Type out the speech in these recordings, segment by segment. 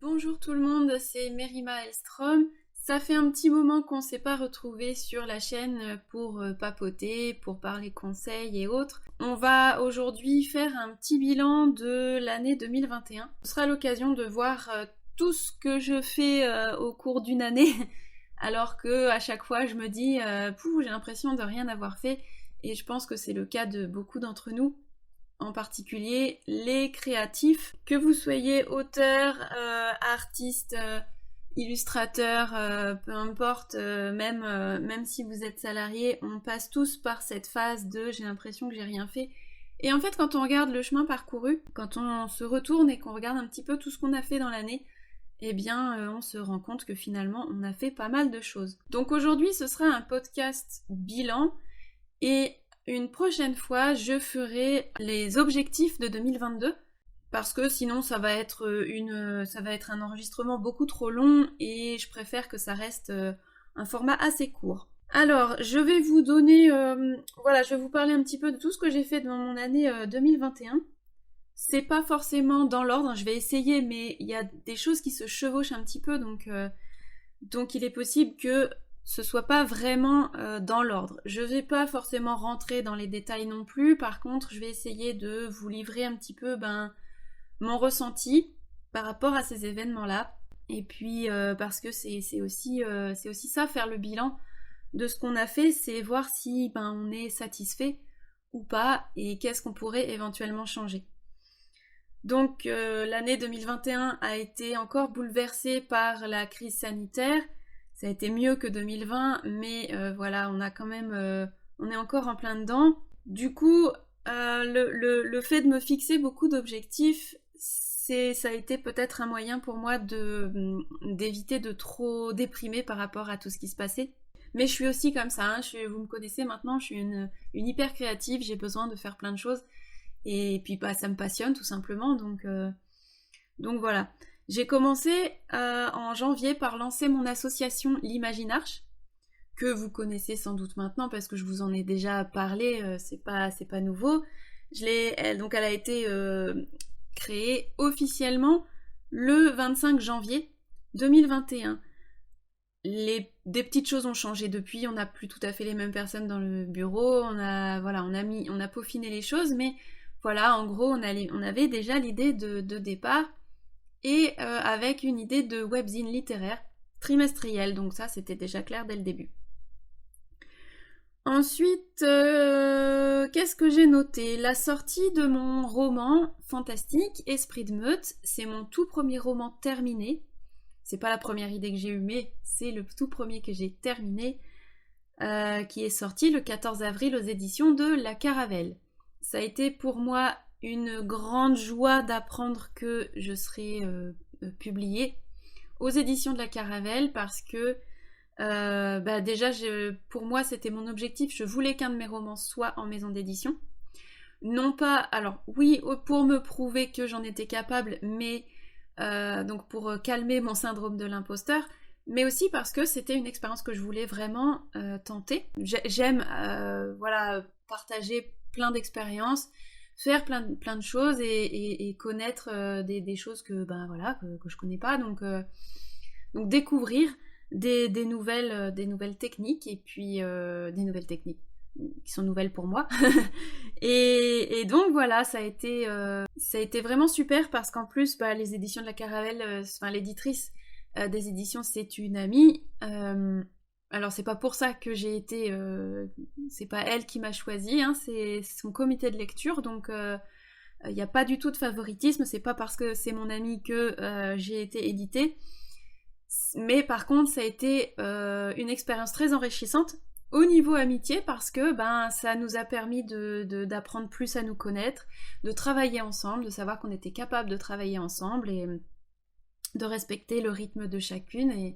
Bonjour tout le monde, c'est Merima Elstrom. Ça fait un petit moment qu'on ne s'est pas retrouvés sur la chaîne pour papoter, pour parler conseils et autres. On va aujourd'hui faire un petit bilan de l'année 2021. Ce sera l'occasion de voir tout ce que je fais au cours d'une année, alors que à chaque fois je me dis j'ai l'impression de rien avoir fait, et je pense que c'est le cas de beaucoup d'entre nous. En particulier les créatifs, que vous soyez auteur, artiste, illustrateur, peu importe, même si vous êtes salarié, on passe tous par cette phase de j'ai l'impression que j'ai rien fait. Et en fait, quand on regarde le chemin parcouru, quand on se retourne et qu'on regarde un petit peu tout ce qu'on a fait dans l'année, eh bien, on se rend compte que finalement, on a fait pas mal de choses. Donc aujourd'hui, ce sera un podcast bilan, et une prochaine fois, je ferai les objectifs de 2022, parce que sinon ça va être un enregistrement beaucoup trop long et je préfère que ça reste un format assez court. Alors, je vais vous donner, je vais vous parler un petit peu de tout ce que j'ai fait dans mon année 2021. C'est pas forcément dans l'ordre, je vais essayer, mais il y a des choses qui se chevauchent un petit peu, donc il est possible que ce soit pas vraiment dans l'ordre. Je vais pas forcément rentrer dans les détails non plus, par contre je vais essayer de vous livrer un petit peu mon ressenti par rapport à ces événements-là, et puis parce que c'est aussi ça, faire le bilan de ce qu'on a fait, c'est voir si on est satisfait ou pas, et qu'est-ce qu'on pourrait éventuellement changer. Donc l'année 2021 a été encore bouleversée par la crise sanitaire. Ça a été mieux que 2020, mais on a quand même, on est encore en plein dedans. Du coup, le fait de me fixer beaucoup d'objectifs, ça a été peut-être un moyen pour moi d'éviter de trop déprimer par rapport à tout ce qui se passait. Mais je suis aussi comme ça, hein, vous me connaissez maintenant, je suis une hyper créative, j'ai besoin de faire plein de choses. Et puis ça me passionne tout simplement, donc voilà. J'ai commencé en janvier par lancer mon association l'Imaginarche, que vous connaissez sans doute maintenant parce que je vous en ai déjà parlé, c'est pas nouveau. Elle a été créée officiellement le 25 janvier 2021. Des petites choses ont changé depuis, on n'a plus tout à fait les mêmes personnes dans le bureau, on a peaufiné les choses, mais voilà, en gros, on avait déjà l'idée de départ, et avec une idée de webzine littéraire trimestriel, donc ça c'était déjà clair dès le début. Ensuite, qu'est-ce que j'ai noté? La sortie de mon roman fantastique Esprit de meute, c'est mon tout premier roman terminé. C'est pas la première idée que j'ai eue, mais c'est le tout premier que j'ai terminé, qui est sorti le 14 avril aux éditions de La Caravelle. Ça a été pour moi une grande joie d'apprendre que je serais publiée aux éditions de La Caravelle, parce que déjà pour moi c'était mon objectif, je voulais qu'un de mes romans soit en maison d'édition. Non pas, alors oui, pour me prouver que j'en étais capable, mais donc pour calmer mon syndrome de l'imposteur, mais aussi parce que c'était une expérience que je voulais vraiment tenter. J'aime partager plein d'expériences, faire plein de choses, et connaître des choses que je connais pas, donc découvrir des nouvelles techniques, et puis des nouvelles techniques qui sont nouvelles pour moi. et donc voilà, ça a été vraiment super, parce qu'en plus les éditions de La Caravelle, l'éditrice des éditions, c'est une amie. Alors c'est pas pour ça que j'ai été, c'est pas elle qui m'a choisie, hein, c'est son comité de lecture, donc il n'y a pas du tout de favoritisme, c'est pas parce que c'est mon amie que j'ai été éditée. Mais par contre, ça a été une expérience très enrichissante au niveau amitié, parce que ça nous a permis d'apprendre plus à nous connaître, de travailler ensemble, de savoir qu'on était capable de travailler ensemble, et de respecter le rythme de chacune,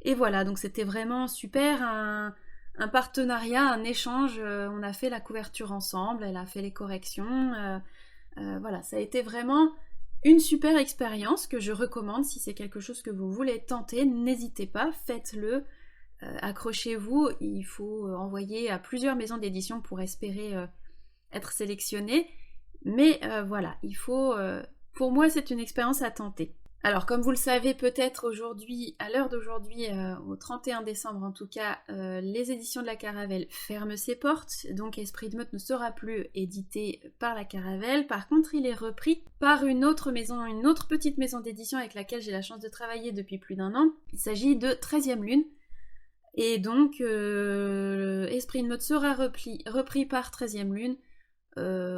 et voilà, donc c'était vraiment super, un partenariat, un échange. On a fait la couverture ensemble, elle a fait les corrections, voilà, ça a été vraiment une super expérience que je recommande. Si c'est quelque chose que vous voulez tenter, n'hésitez pas, faites-le, accrochez-vous. Il faut envoyer à plusieurs maisons d'édition pour espérer être sélectionné, mais voilà, il faut, pour moi c'est une expérience à tenter. Alors, comme vous le savez peut-être aujourd'hui, à l'heure d'aujourd'hui, au 31 décembre en tout cas, les éditions de la Caravelle ferment ses portes, donc Esprit de Meute ne sera plus édité par la Caravelle. Par contre, il est repris par une autre maison, une autre petite maison d'édition avec laquelle j'ai la chance de travailler depuis plus d'1 an. Il s'agit de 13e Lune. Et donc, Esprit de Meute sera repris par 13e Lune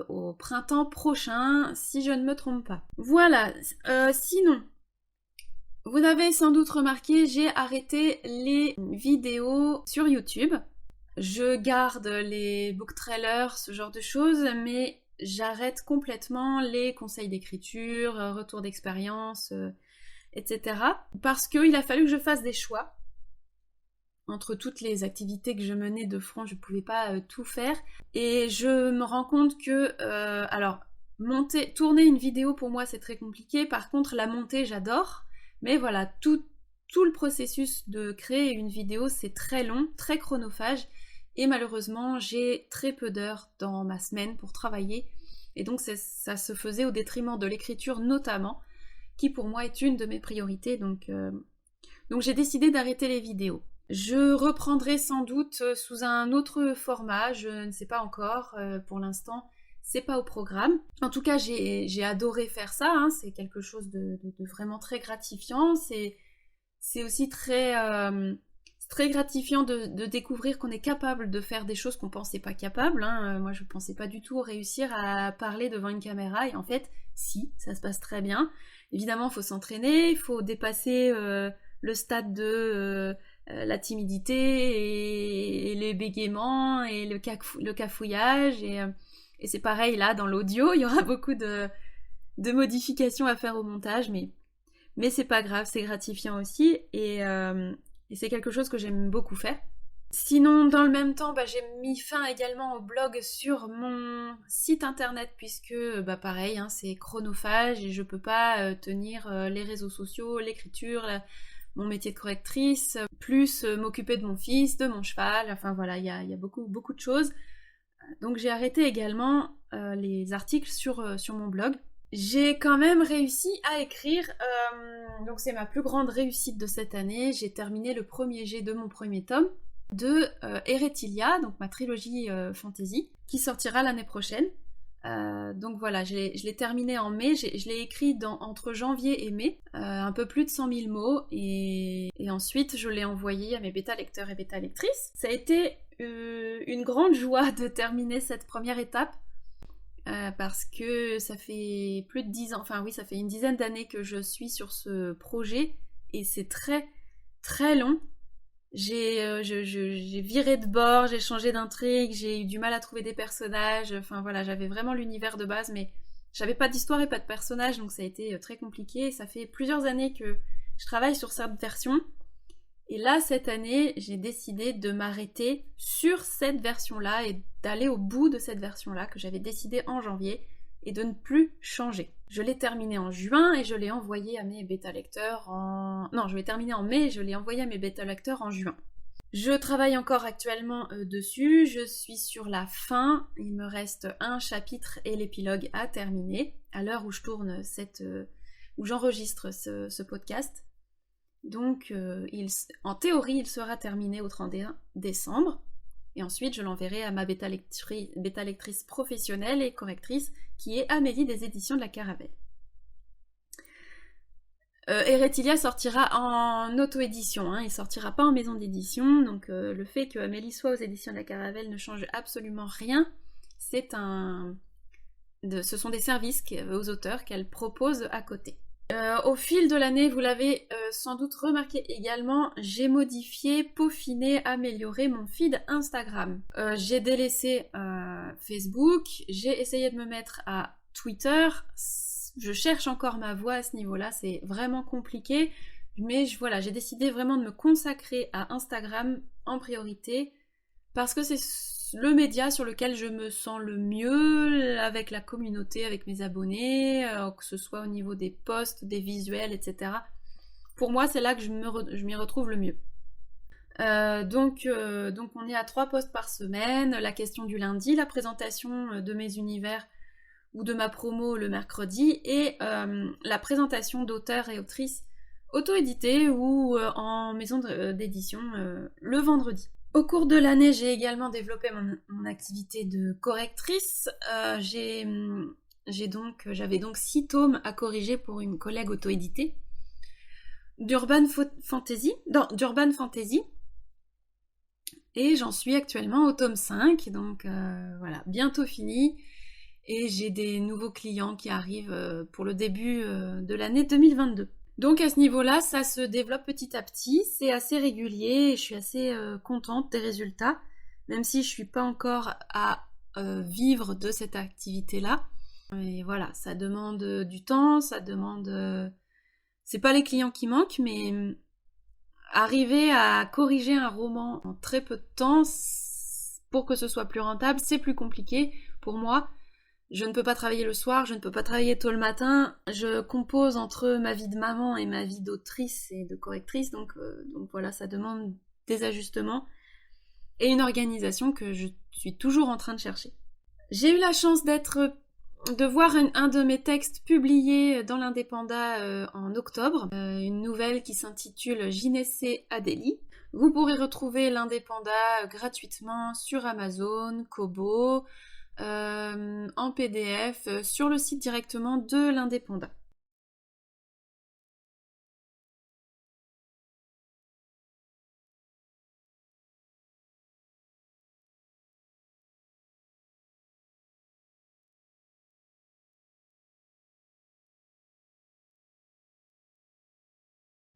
au printemps prochain, si je ne me trompe pas. Voilà, sinon... Vous avez sans doute remarqué, j'ai arrêté les vidéos sur YouTube. Je garde les book trailers, ce genre de choses, mais j'arrête complètement les conseils d'écriture, retour d'expérience, etc. Parce qu'il a fallu que je fasse des choix. Entre toutes les activités que je menais de front, je ne pouvais pas tout faire. Et je me rends compte que, tourner une vidéo pour moi c'est très compliqué. Par contre, la monter, j'adore. Mais voilà, tout le processus de créer une vidéo, c'est très long, très chronophage, et malheureusement, j'ai très peu d'heures dans ma semaine pour travailler, et donc ça se faisait au détriment de l'écriture notamment, qui pour moi est une de mes priorités, donc j'ai décidé d'arrêter les vidéos. Je reprendrai sans doute sous un autre format, je ne sais pas encore, pour l'instant, c'est pas au programme. En tout cas, j'ai adoré faire ça, hein. C'est quelque chose de vraiment très gratifiant. C'est aussi très gratifiant de découvrir qu'on est capable de faire des choses qu'on pensait pas capable. Hein. Moi, je pensais pas du tout réussir à parler devant une caméra, et en fait, si, ça se passe très bien. Évidemment, il faut s'entraîner, il faut dépasser le stade de la timidité et les bégaiements et le cafouillage et c'est pareil là dans l'audio, il y aura beaucoup de modifications à faire au montage, mais c'est pas grave, c'est gratifiant aussi et c'est quelque chose que j'aime beaucoup faire. Sinon, dans le même temps, j'ai mis fin également au blog sur mon site internet puisque, pareil, hein, c'est chronophage et je peux pas tenir les réseaux sociaux, l'écriture, mon métier de correctrice, plus m'occuper de mon fils, de mon cheval, enfin voilà, il y a beaucoup de choses. Donc j'ai arrêté également les articles sur mon blog. J'ai quand même réussi à écrire, donc c'est ma plus grande réussite de cette année, j'ai terminé le premier jet de mon premier tome de Eretilia, donc ma trilogie fantasy, qui sortira l'année prochaine. Donc voilà, je l'ai terminé en mai, je l'ai écrit entre janvier et mai, un peu plus de 100 000 mots, et ensuite je l'ai envoyé à mes bêta-lecteurs et bêta-lectrices. Ça a été une grande joie de terminer cette première étape, parce que ça fait plus de 10 ans, enfin oui, ça fait une dizaine d'années que je suis sur ce projet, et c'est très très long. J'ai viré de bord, j'ai changé d'intrigue, j'ai eu du mal à trouver des personnages, enfin voilà, j'avais vraiment l'univers de base, mais j'avais pas d'histoire et pas de personnages, donc ça a été très compliqué. Ça fait plusieurs années que je travaille sur cette version, et là, cette année, j'ai décidé de m'arrêter sur cette version-là et d'aller au bout de cette version-là que j'avais décidé en janvier, et de ne plus changer. Je l'ai terminé en juin et je l'ai envoyé à mes bêta-lecteurs en... Non, je l'ai terminé en mai et je l'ai envoyé à mes bêta-lecteurs en juin. Je travaille encore actuellement dessus, je suis sur la fin, il me reste un chapitre et l'épilogue à terminer, à l'heure où je tourne où j'enregistre ce podcast. Donc, en théorie, il sera terminé au 31 décembre. Et ensuite, je l'enverrai à ma bêta-lectrice professionnelle et correctrice, qui est Amélie des éditions de la Caravelle. Eretilia sortira en auto-édition, hein, il sortira pas en maison d'édition, donc le fait que Amélie soit aux éditions de la Caravelle ne change absolument rien. Ce sont des services aux auteurs qu'elle propose à côté. Au fil de l'année, vous l'avez sans doute remarqué également, j'ai modifié, peaufiné, amélioré mon feed Instagram. J'ai délaissé Facebook, j'ai essayé de me mettre à Twitter, je cherche encore ma voie à ce niveau-là, c'est vraiment compliqué, mais voilà, j'ai décidé vraiment de me consacrer à Instagram en priorité, parce que c'est le média sur lequel je me sens le mieux avec la communauté, avec mes abonnés, que ce soit au niveau des posts, des visuels, etc. Pour moi, c'est là que je m'y retrouve le mieux. Donc on est à 3 posts par semaine, la question du lundi, la présentation de mes univers ou de ma promo le mercredi, et la présentation d'auteurs et autrices auto-édités ou en maison d'édition le vendredi. Au cours de l'année, j'ai également développé mon activité de correctrice. J'avais donc 6 tomes à corriger pour une collègue auto-éditée d'Urban Fantasy, et j'en suis actuellement au tome 5, donc voilà, bientôt fini, et j'ai des nouveaux clients qui arrivent pour le début de l'année 2022. Donc à ce niveau-là, ça se développe petit à petit, c'est assez régulier, et je suis assez contente des résultats, même si je suis pas encore à vivre de cette activité-là. Et voilà, ça demande du temps, ça demande... c'est pas les clients qui manquent, mais arriver à corriger un roman en très peu de temps, pour que ce soit plus rentable, c'est plus compliqué pour moi. Je ne peux pas travailler le soir, je ne peux pas travailler tôt le matin, je compose entre ma vie de maman et ma vie d'autrice et de correctrice, donc voilà, ça demande des ajustements et une organisation que je suis toujours en train de chercher. J'ai eu la chance de voir un de mes textes publié dans l'Indépenda en octobre, une nouvelle qui s'intitule Gynécée Adélie. Vous pourrez retrouver l'Indépenda gratuitement sur Amazon, Kobo, en PDF sur le site directement de l'Indépenda.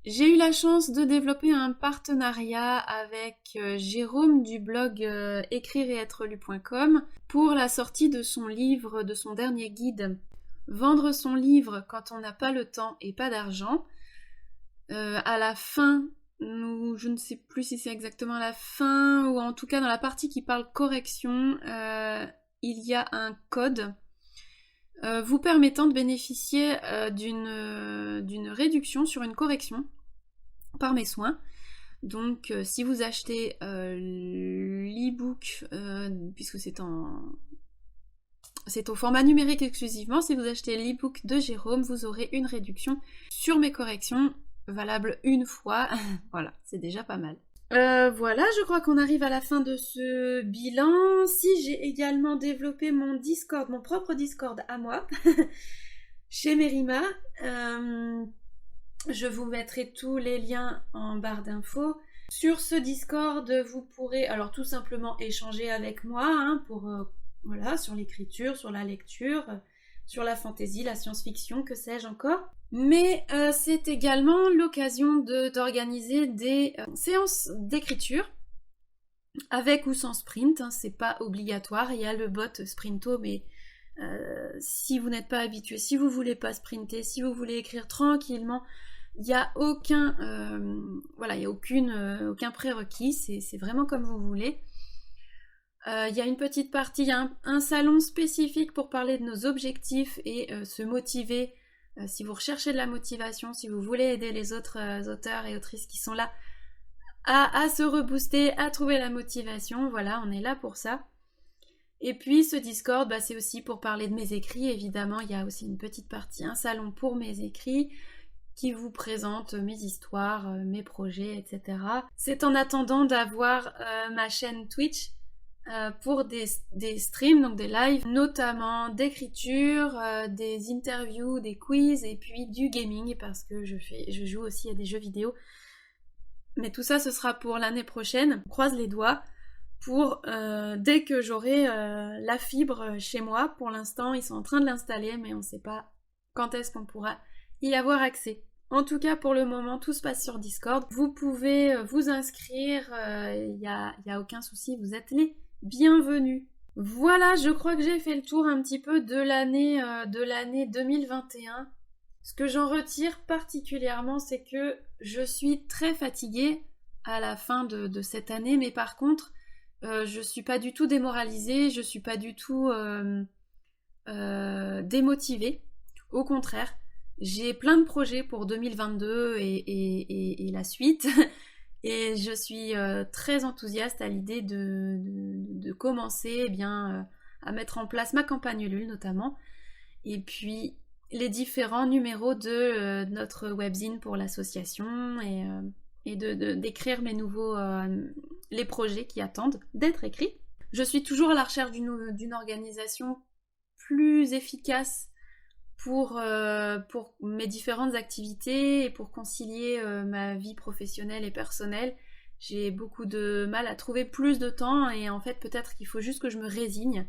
J'ai eu la chance de développer un partenariat avec Jérôme du blog écrire-et-être-lu.com pour la sortie de son livre, de son dernier guide Vendre son livre quand on n'a pas le temps et pas d'argent. À la fin, ou je ne sais plus si c'est exactement à la fin, ou en tout cas dans la partie qui parle correction, il y a un code vous permettant de bénéficier d'une réduction sur une correction par mes soins. Donc si vous achetez l'e-book, puisque c'est au format numérique exclusivement, si vous achetez l'e-book de Jérôme, vous aurez une réduction sur mes corrections, valable une fois. Voilà, c'est déjà pas mal. Voilà, je crois qu'on arrive à la fin de ce bilan. Si j'ai également développé mon Discord, mon propre Discord à moi, chez Merima. Je vous mettrai tous les liens en barre d'infos. Sur ce Discord, vous pourrez alors tout simplement échanger avec moi voilà, sur l'écriture, sur la lecture, sur la fantaisie, la science-fiction, que sais-je encore. Mais c'est également l'occasion d'organiser des séances d'écriture avec ou sans sprint, hein, c'est pas obligatoire. Il y a le bot Sprinto, mais si vous n'êtes pas habitué, si vous voulez pas sprinter, si vous voulez écrire tranquillement, il n'y a aucun aucun prérequis, c'est vraiment comme vous voulez. Il y a une petite partie, il y a un salon spécifique pour parler de nos objectifs et se motiver. Si vous recherchez de la motivation, si vous voulez aider les autres auteurs et autrices qui sont là à se rebooster, à trouver la motivation, voilà, on est là pour ça. Et puis ce Discord, c'est aussi pour parler de mes écrits, évidemment, il y a aussi une petite partie, un salon pour mes écrits, qui vous présente mes histoires, mes projets, etc. C'est en attendant d'avoir ma chaîne Twitch, pour des streams, donc des lives, notamment d'écriture, des interviews, des quiz et puis du gaming, parce que je joue aussi à des jeux vidéo. Mais tout ça, ce sera pour l'année prochaine. On croise les doigts pour dès que j'aurai la fibre chez moi. Pour l'instant, ils sont en train de l'installer, mais on ne sait pas quand est-ce qu'on pourra y avoir accès. En tout cas, pour le moment, tout se passe sur Discord. Vous pouvez vous inscrire, il n'y a aucun souci, vous êtes les bienvenue. Voilà, je crois que j'ai fait le tour un petit peu de l'année 2021. Ce que j'en retire particulièrement, c'est que je suis très fatiguée à la fin de cette année, mais par contre, je suis pas du tout démoralisée, je suis pas du tout démotivée. Au contraire, j'ai plein de projets pour 2022 et la suite. Et je suis très enthousiaste à l'idée de commencer à mettre en place ma campagne Ulule notamment. et puis les différents numéros de notre webzine pour l'association et d'écrire mes nouveaux les projets qui attendent d'être écrits. Je suis toujours à la recherche d'une organisation plus efficace pour mes différentes activités et pour concilier ma vie professionnelle et personnelle. J'ai beaucoup de mal à trouver plus de temps et en fait peut-être qu'il faut juste que je me résigne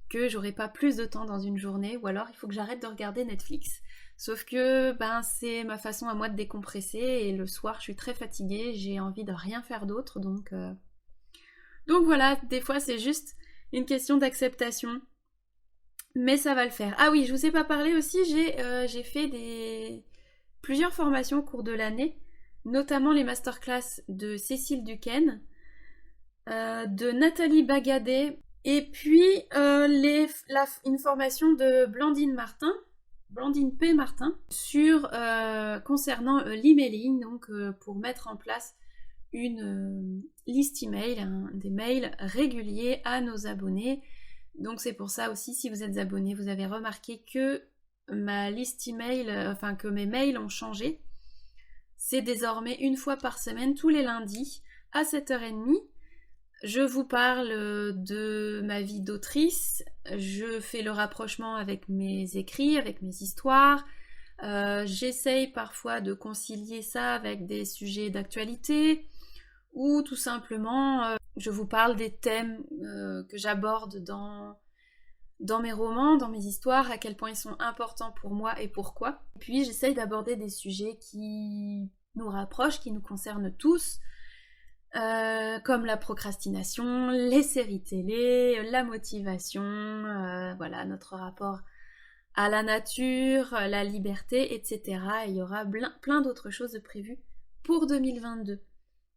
que j'aurai pas plus de temps dans une journée ou alors il faut que j'arrête de regarder Netflix. Sauf que c'est ma façon à moi de décompresser et le soir je suis très fatiguée, j'ai envie de rien faire d'autre donc voilà, des fois c'est juste une question d'acceptation. Mais ça va le faire. Ah oui, je vous ai pas parlé aussi, j'ai fait plusieurs formations au cours de l'année, notamment les masterclass de Cécile Duquesne, de Nathalie Bagadet, et puis une formation de Blandine P. Martin, concernant l'emailing, donc pour mettre en place une liste email, des mails réguliers à nos abonnés. Donc c'est pour ça aussi, si vous êtes abonné, vous avez remarqué que ma liste email, que mes mails ont changé. C'est désormais une fois par semaine, tous les lundis, à 7h30. Je vous parle de ma vie d'autrice, je fais le rapprochement avec mes écrits, avec mes histoires. J'essaye parfois de concilier ça avec des sujets d'actualité, ou tout simplement je vous parle des thèmes que j'aborde dans mes romans, dans mes histoires, à quel point ils sont importants pour moi et pourquoi. Et puis j'essaye d'aborder des sujets qui nous rapprochent, qui nous concernent tous, comme la procrastination, les séries télé, la motivation, voilà, notre rapport à la nature, la liberté, etc. Et il y aura plein d'autres choses de prévues pour 2022.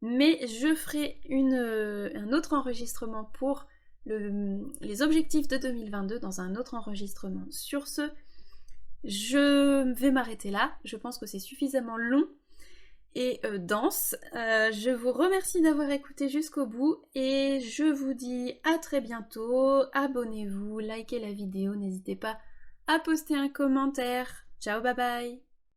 Mais je ferai un autre enregistrement pour les objectifs de 2022 dans un autre enregistrement. Sur ce, je vais m'arrêter là. Je pense que c'est suffisamment long et dense. Je vous remercie d'avoir écouté jusqu'au bout et je vous dis à très bientôt. Abonnez-vous, likez la vidéo, n'hésitez pas à poster un commentaire. Ciao, bye bye!